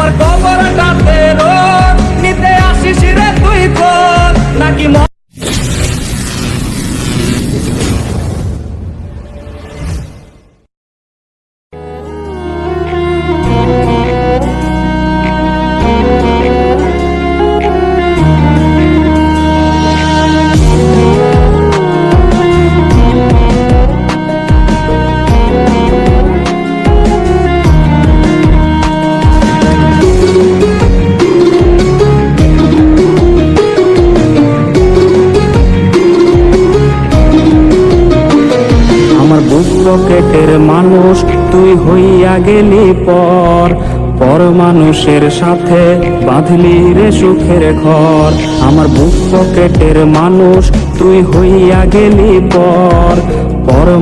আমার কবরটাতে রোজ নিতে আসিস রে তুই খোঁজ নাকি পকেটের মানুষ তুই হইয়া গেলি পর মানুষের সাথে বাঁধলি রে সুখের ঘর। আমার বুক পকেটের মানুষ তুই হইয়া গেলি পর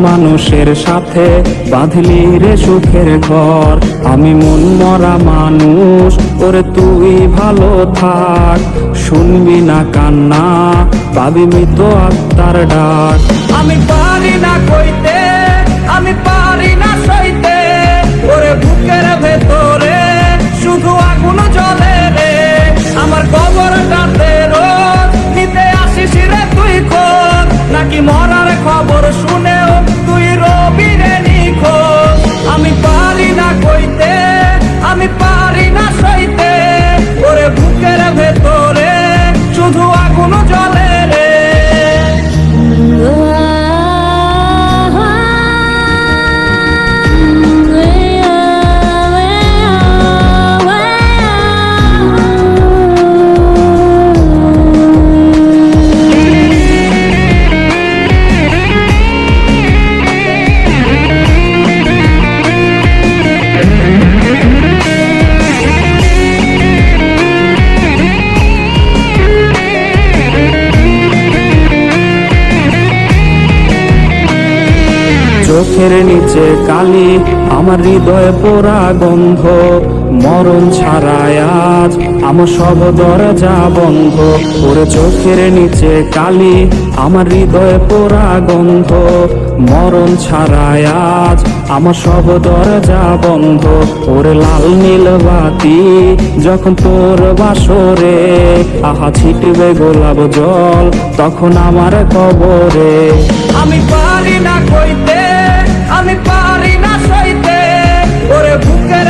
মানুষের সাথে বাঁধলি রে সুখের ঘর। আমি মন মরা মানুষ ওরে তুই ভালো থাক, শুনবি না কান্না পাবি মৃত আত্মার ডাক। আমি পারি না কইতে, আমি পারি না সইতে, ওরে বুকের ভেতরে শুধু আগুন জ্বলে রে। আমার কবরটাতে রোজ নিতে আসিস রে তুই খোঁজ নাকি মরার খবর শুনেও তুই রবি রে নিখোঁজ। আমি পারি না কইতে, আমি পারি না সইতে, ওরে বুকের ভেতরে শুধু আগুন জ্বলে রে। চোখের নিচে কালি আমার হৃদয়ে পোড়া গন্ধ, মরণ ছাড়ায় আজ আমার সব দরজা বন্ধ। ওরে চোখের নিচে কালি আমার হৃদয়ে পোড়া গন্ধ, মরণ ছাড়ায় আজ আমার সব দরজা বন্ধ। ওরে লাল নীল বাতি যখন তোর বাসরে আহা ছিটবে গোলাপ জল তখন আমার কবরে। আমি পারি না কইতে, আমি পারি না সইতে, ওরে বুকের